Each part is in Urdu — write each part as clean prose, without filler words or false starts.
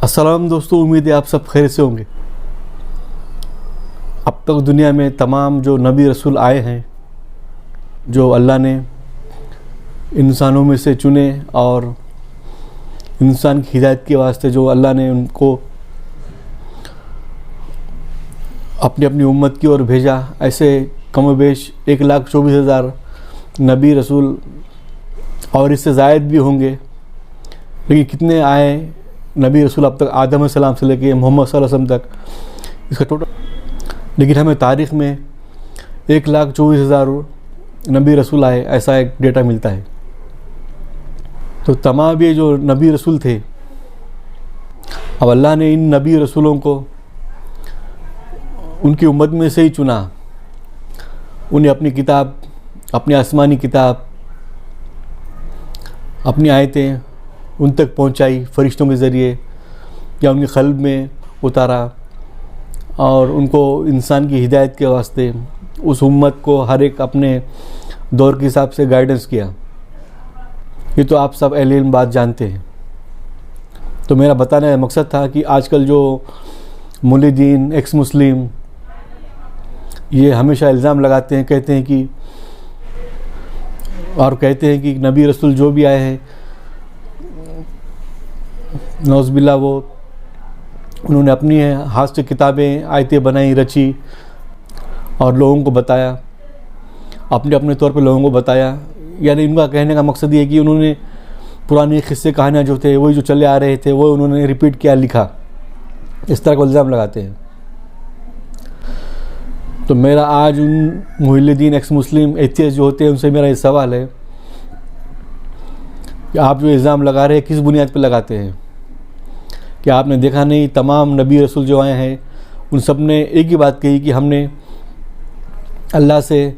السلام دوستو، امید ہے آپ سب خیر سے ہوں گے۔ اب تک دنیا میں تمام جو نبی رسول آئے ہیں، جو اللہ نے انسانوں میں سے چنے اور انسان کی ہدایت کے واسطے جو اللہ نے ان کو اپنی اپنی امت کی اور بھیجا، ایسے کم و بیش 1,24,000 نبی رسول اور اس سے زائد بھی ہوں گے۔ لیکن کتنے آئے نبی رسول اب تک؟ آدم علیہ السلام سے لے کے محمد صلی اللہ علیہ وسلم تک اس کا ٹوٹل۔ لیکن ہمیں تاریخ میں 1,24,000 نبی رسول آئے، ایسا ایک ڈیٹا ملتا ہے۔ تو تمام یہ جو نبی رسول تھے، اب اللہ نے ان نبی رسولوں کو ان کی امت میں سے ہی چنا، انہیں اپنی کتاب، اپنی آسمانی کتاب، اپنی آیتیں ان تک پہنچائی فرشتوں کے ذریعے یا ان کے قلب میں اتارا، اور ان کو انسان کی ہدایت کے واسطے اس امت کو ہر ایک اپنے دور کے حساب سے گائیڈنس کیا۔ یہ تو آپ سب اہل علم بات جانتے ہیں۔ تو میرا بتانے کا مقصد تھا کہ آج کل جو مولدین، ایکس مسلم، یہ ہمیشہ الزام لگاتے ہیں، کہتے ہیں کہ نبی رسول جو بھی آئے ہیں، نعوذ باللہ وہ انہوں نے اپنی ہاتھ سے کتابیں، آیتیں بنائیں، رچی اور لوگوں کو بتایا، اپنے طور پہ لوگوں کو بتایا۔ یعنی ان کا کہنے کا مقصد یہ کہ انہوں نے پرانی قصے کہانیاں جو تھے، وہی جو چلے آ رہے تھے، وہ انہوں نے ریپیٹ کیا، لکھا، اس طرح کا الزام لگاتے ہیں۔ تو میرا آج ان مولدین، ایکس مسلم، ایتھیسٹ جو ہوتے ہیں، ان سے میرا یہ سوال ہے کہ آپ جو الزام لگا رہے ہیں، کس بنیاد پہ لگاتے ہیں؟ کہ آپ نے دیکھا نہیں تمام نبی رسول جو آئے ہیں، ان سب نے ایک ہی بات کہی کہ ہم نے اللہ سے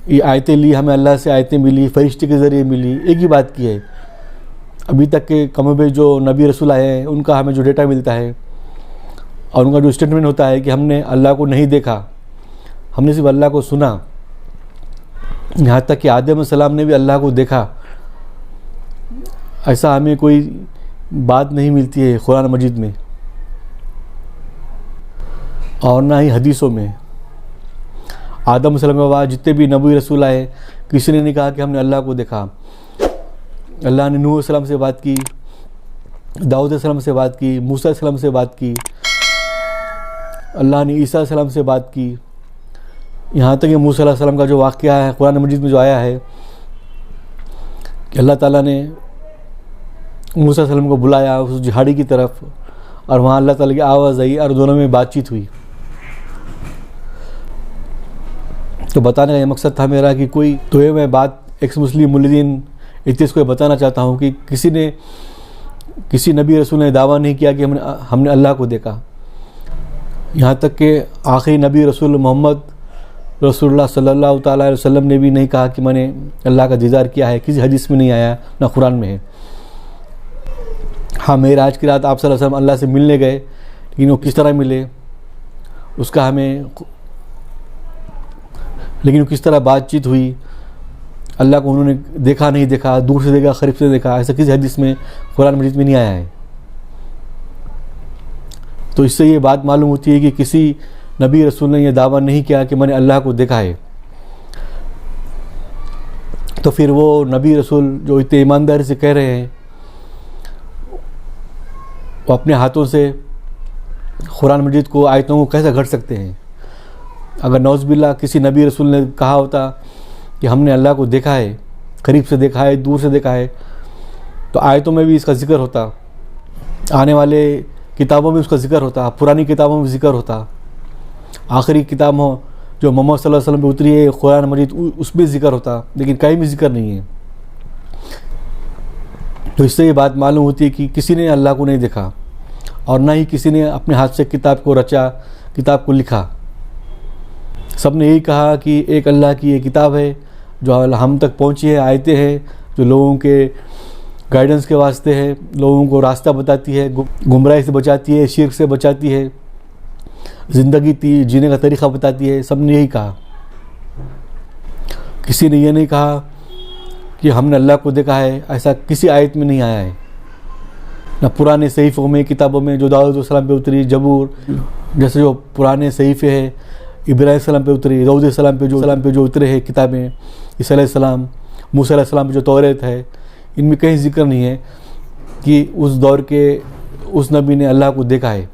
یہ آیتیں لی، ہمیں اللہ سے آیتیں ملی، فرشتے کے ذریعے ملی، ایک ہی بات کی ہے۔ ابھی تک کے کم و بیش جو نبی رسول آئے ہیں، ان کا ہمیں جو ڈیٹا ملتا ہے اور ان کا جو اسٹیٹمنٹ ہوتا ہے کہ ہم نے اللہ کو نہیں دیکھا، ہم نے صرف اللہ کو سنا۔ یہاں تک کہ آدم علیہ السلام نے بھی اللہ کو دیکھا، ایسا ہمیں کوئی بات نہیں ملتی ہے قرآن مجید میں، اور نہ ہی حدیثوں میں۔ آدم علیہ السلام کے بعد جتنے بھی نبی رسول آئے، کسی نے نہیں کہا کہ ہم نے اللہ کو دیکھا۔ اللہ نے نوح علیہ السلام سے بات کی، داؤد علیہ السلام سے بات کی، موسیٰ علیہ السلام سے بات کی، اللہ نے عیسیٰ علیہ السلام سے بات کی۔ یہاں تک کہ موسیٰ علیہ السلام کا جو واقعہ ہے قرآن مجید میں جو آیا ہے کہ اللہ تعالیٰ نے موسیٰ علیہ السلام کو بلایا اس جھاڑی کی طرف، اور وہاں اللہ تعالیٰ کی آواز آئی اور دونوں میں بات چیت ہوئی۔ تو بتانے کا یہ مقصد تھا میرا کہ کوئی تو یہ میں بات ایکس مسلم، مولدین، ایتھیسٹ کو یہ بتانا چاہتا ہوں کہ کسی نبی رسول نے دعویٰ نہیں کیا کہ ہم نے اللہ کو دیکھا۔ یہاں تک کہ آخری نبی رسول محمد رسول اللہ صلی اللہ تعالیٰ علیہ وسلم نے بھی نہیں کہا کہ میں نے اللہ کا دیدار کیا ہے، کسی حدیث میں نہیں آیا، نہ قرآن میں ہے۔ ہاں، معراج کی رات آپ صلی اللہ علیہ وسلم اللہ سے ملنے گئے، لیکن وہ کس طرح ملے اس کا لیکن وہ کس طرح بات چیت ہوئی، اللہ کو انہوں نے دیکھا نہیں دیکھا، دور سے دیکھا، قریب سے دیکھا، ایسا کسی حدیث میں قرآن مجید میں نہیں آیا ہے۔ تو اس سے یہ بات معلوم ہوتی ہے کہ کسی نبی رسول نے یہ دعویٰ نہیں کیا کہ میں نے اللہ کو دیکھا ہے۔ تو پھر وہ نبی رسول جو اتنے ایمانداری سے کہہ رہے ہیں، وہ اپنے ہاتھوں سے قرآن مجید کو، آیتوں کو کیسے گھڑ سکتے ہیں؟ اگر نعوذ باللہ کسی نبی رسول نے کہا ہوتا کہ ہم نے اللہ کو دیکھا ہے، قریب سے دیکھا ہے، دور سے دیکھا ہے، تو آیتوں میں بھی اس کا ذکر ہوتا، آنے والے کتابوں میں اس کا ذکر ہوتا، پرانی کتابوں میں ذکر ہوتا، آخری کتاب ہو جو محمد صلی اللہ علیہ وسلم پہ اتری ہے قرآن مجید، اس میں ذکر ہوتا، لیکن کہیں بھی ذکر نہیں ہے۔ تو اس سے یہ بات معلوم ہوتی ہے کہ کسی نے اللہ کو نہیں دیکھا، اور نہ ہی کسی نے اپنے ہاتھ سے کتاب کو رچا، کتاب کو لکھا۔ سب نے یہی کہا کہ ایک اللہ کی یہ کتاب ہے جو ہم تک پہنچی ہے، آیتیں ہیں جو لوگوں کے گائیڈنس کے واسطے ہے، لوگوں کو راستہ بتاتی ہے، گمراہی سے بچاتی ہے، شرک سے بچاتی ہے، زندگی جینے کا طریقہ بتاتی ہے۔ سب نے یہی کہا، کسی نے یہ نہیں کہا کہ ہم نے اللہ کو دیکھا ہے، ایسا کسی آیت میں نہیں آیا ہے۔ نہ پرانے صحیفوں میں کتابوں میں جو داؤد علیہ السلام پہ اتری، زبور جیسے جو پرانے صحیفے ہیں ابراہیم علیہ السلام پہ اتری، داؤد علیہ السلام پہ جو اترے ہیں کتابیں، عیسیٰ علیہ السلام، موسیٰ علیہ السلام پہ جو توریت ہے، ان میں کہیں ذکر نہیں ہے کہ اس دور کے اس نبی نے اللہ کو دیکھا ہے۔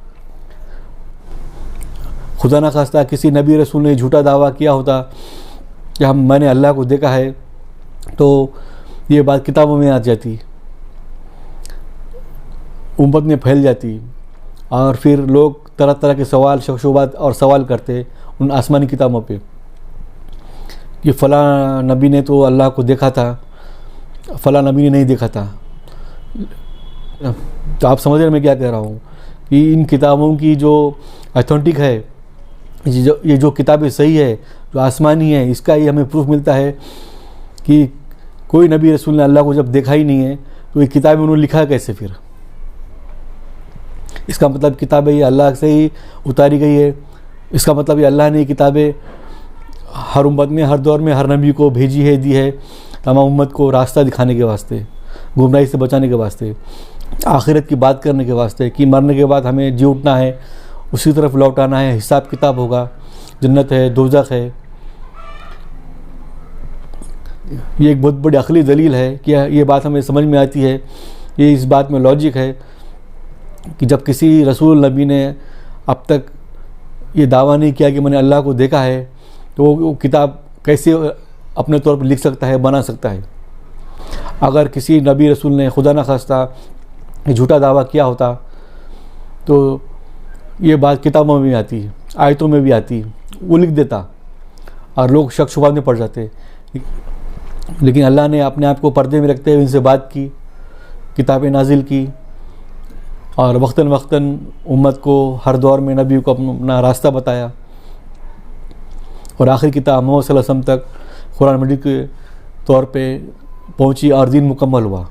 خدا نہ خواستہ کسی نبی رسول نے جھوٹا دعویٰ کیا ہوتا کہ میں نے اللہ کو دیکھا ہے تو یہ بات کتابوں میں آ جاتی، امت میں پھیل جاتی، اور پھر لوگ طرح طرح کے سوال، شک و شبہات اور سوال کرتے ان آسمانی کتابوں پہ کہ فلاں نبی نے تو اللہ کو دیکھا تھا، فلاں نبی نے نہیں دیکھا تھا۔ تو آپ سمجھ رہے ہیں میں کیا کہہ رہا ہوں کہ ان کتابوں کی جو اتھینٹک ہے، یہ جو کتابیں صحیح ہے، جو آسمانی ہے، اس کا یہ ہمیں پروف ملتا ہے کہ کوئی نبی رسول نے اللہ کو جب دیکھا ہی نہیں ہے تو یہ کتابیں انہوں نے لکھا کیسے؟ پھر اس کا مطلب کتابیں یہ اللہ سے ہی اتاری گئی ہے، اس کا مطلب یہ اللہ نے یہ کتابیں ہر امت میں، ہر دور میں ہر نبی کو بھیجی ہے، دی ہے، تمام امت کو راستہ دکھانے کے واسطے، گمراہی سے بچانے کے واسطے، آخرت کی بات کرنے کے واسطے کہ مرنے کے بعد ہمیں جی اٹھنا ہے، اسی طرف لوٹ آنا ہے، حساب کتاب ہوگا، جنت ہے، دوزخ ہے۔ یہ ایک بہت بڑی عقلی دلیل ہے کہ یہ بات ہمیں سمجھ میں آتی ہے، یہ اس بات میں لاجک ہے کہ جب کسی رسول نبی نے اب تک یہ دعویٰ نہیں کیا کہ میں نے اللہ کو دیکھا ہے تو وہ کتاب کیسے اپنے طور پر لکھ سکتا ہے، بنا سکتا ہے؟ اگر کسی نبی رسول نے خدا نہ خواستہ جھوٹا دعویٰ کیا ہوتا تو یہ بات کتابوں میں بھی آتی، آیتوں میں بھی آتی، وہ لکھ دیتا اور لوگ شک شبہات میں پڑ جاتے، لیکن اللہ نے اپنے آپ کو پردے میں رکھتے ہوئے ان سے بات کی، کتابیں نازل کی، اور وقتاً وقتاً امت کو ہر دور میں نبی کو اپنا راستہ بتایا، اور آخری کتاب محمد صلی اللہ علیہ وسلم تک قرآن مجید کے طور پہ پہنچی اور دین مکمل ہوا۔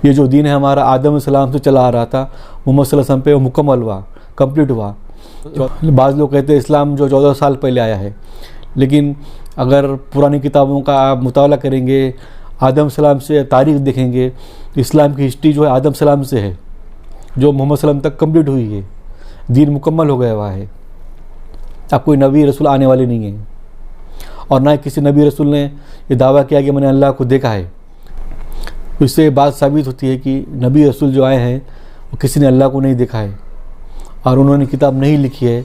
یہ جو دین ہے ہمارا آدم علیہ السلام سے چلا آ رہا تھا، محمد صلی اللہ علیہ وسلم پہ وہ مکمل ہوا، کمپلیٹ ہوا۔ بعض لوگ کہتے ہیں اسلام جو 14 سال پہلے آیا ہے، لیکن اگر پرانی کتابوں کا آپ مطالعہ کریں گے، آدم علیہ السلام سے تاریخ دیکھیں گے تو اسلام کی ہسٹری جو ہے آدم علیہ السلام سے ہے، جو محمد صلی اللہ علیہ وسلم تک کمپلیٹ ہوئی ہے، دین مکمل ہو گیا ہوا ہے۔ اب کوئی نبی رسول آنے والے نہیں ہیں، اور نہ کسی نبی رسول نے یہ دعویٰ کیا کہ میں نے اللہ کو دیکھا ہے۔ اس سے بات ثابت ہوتی ہے کہ نبی رسول جو آئے ہیں وہ کسی نے اللہ کو نہیں دیکھا ہے، اور انہوں نے کتاب نہیں لکھی ہے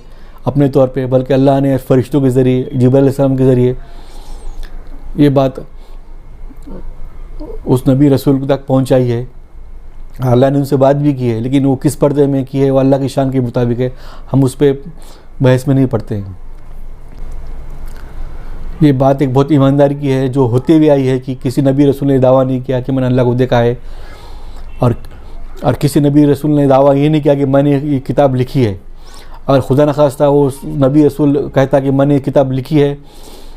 اپنے طور پہ، بلکہ اللہ نے فرشتوں کے ذریعے، جبرائیل علیہ السلام کے ذریعے یہ بات اس نبی رسول تک پہنچائی ہے۔ اللہ نے ان سے بات بھی کی ہے، لیکن وہ کس پردے میں کی ہے وہ اللہ کی شان کے مطابق ہے، ہم اس پہ بحث میں نہیں پڑتے ہیں۔ یہ بات ایک بہت ایمانداری کی ہے جو ہوتے ہوئے آئی ہے کہ کسی نبی رسول نے دعویٰ نہیں کیا کہ میں نے اللہ کو دیکھا ہے، اور کسی نبی رسول نے دعویٰ یہ نہیں کیا کہ میں نے یہ کتاب لکھی ہے۔ اگر خدا نہ خواستہ وہ نبی رسول کہتا کہ میں نے یہ کتاب لکھی ہے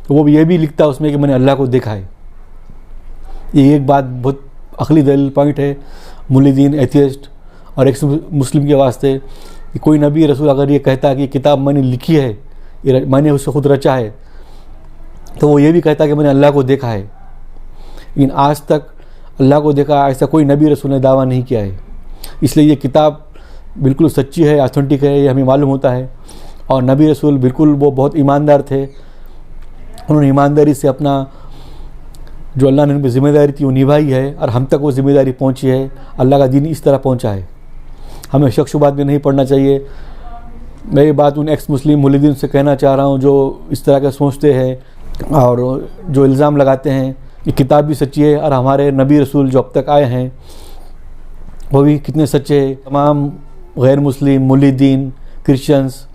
تو وہ یہ بھی لکھتا اس میں کہ میں نے اللہ کو دیکھا ہے۔ یہ ایک بات بہت عقلی دلیل پوائنٹ ہے ملحدین، ایتھیسٹ اور ایکس مسلم کے واسطے، کہ کوئی نبی رسول اگر یہ کہتا کہ یہ کتاب میں نے لکھی ہے، میں نے اسے خود رچا ہے، تو وہ یہ بھی کہتا کہ میں نے اللہ کو دیکھا ہے۔ لیکن آج تک اللہ کو دیکھا ایسا کوئی نبی رسول نے دعویٰ نہیں کیا ہے، اس لیے یہ کتاب بالکل سچی ہے، آتھینٹک ہے، یہ ہمیں معلوم ہوتا ہے۔ اور نبی رسول بالکل وہ بہت ایماندار تھے، انہوں نے ایمانداری سے اپنا جو اللہ نے ان پہ ذمہ داری تھی وہ نبھائی ہے، اور ہم تک وہ ذمہ داری پہنچی ہے، اللہ کا دین اس طرح پہنچا ہے۔ ہمیں شک شبہات میں نہیں پڑنا چاہیے۔ میں یہ بات ان ایکس مسلم ملحدین سے کہنا چاہ رہا ہوں جو اس طرح کے سوچتے ہیں اور جو الزام لگاتے ہیں۔ یہ کتاب بھی سچی ہے، اور ہمارے نبی رسول جو اب تک آئے ہیں وہ بھی کتنے سچے ہیں۔ تمام غیر مسلم، ملحدین، کرسچنس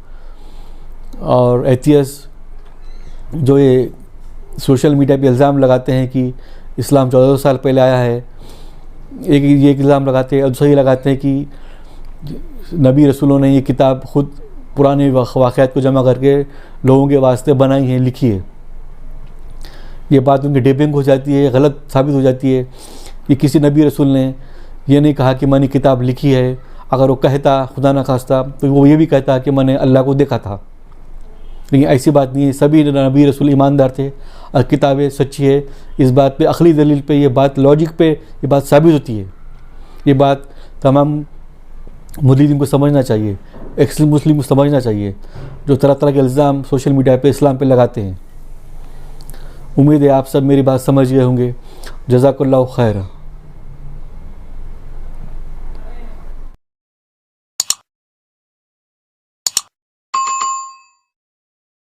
اور ایتھیس جو یہ سوشل میڈیا پہ الزام لگاتے ہیں کہ اسلام 14 سال پہلے آیا ہے، ایک الزام لگاتے ہیں، اور دوسرا یہ لگاتے ہیں کہ نبی رسولوں نے یہ کتاب خود پرانے واقعات کو جمع کر کے لوگوں کے واسطے بنائی ہے، لکھی ہے۔ یہ بات ان کی ڈیپنگ ہو جاتی ہے، غلط ثابت ہو جاتی ہے کہ کسی نبی رسول نے یہ نہیں کہا کہ میں نے کتاب لکھی ہے۔ اگر وہ کہتا خدا نہ خواستہ تو وہ یہ بھی کہتا کہ میں نے اللہ کو دیکھا تھا، لیکن ایسی بات نہیں ہے۔ سبھی نبی رسول ایماندار تھے اور کتابیں سچی ہے۔ اس بات پہ عقلی دلیل پہ، یہ بات لاجک پہ یہ بات ثابت ہوتی ہے، یہ بات تمام مریدین کو سمجھنا چاہیے، ایکس مسلم کو سمجھنا چاہیے جو طرح طرح کے الزام سوشل میڈیا پہ اسلام پہ لگاتے ہیں۔ امید ہے آپ سب میری بات سمجھ گئے ہوں گے۔ جزاک اللہ خیر۔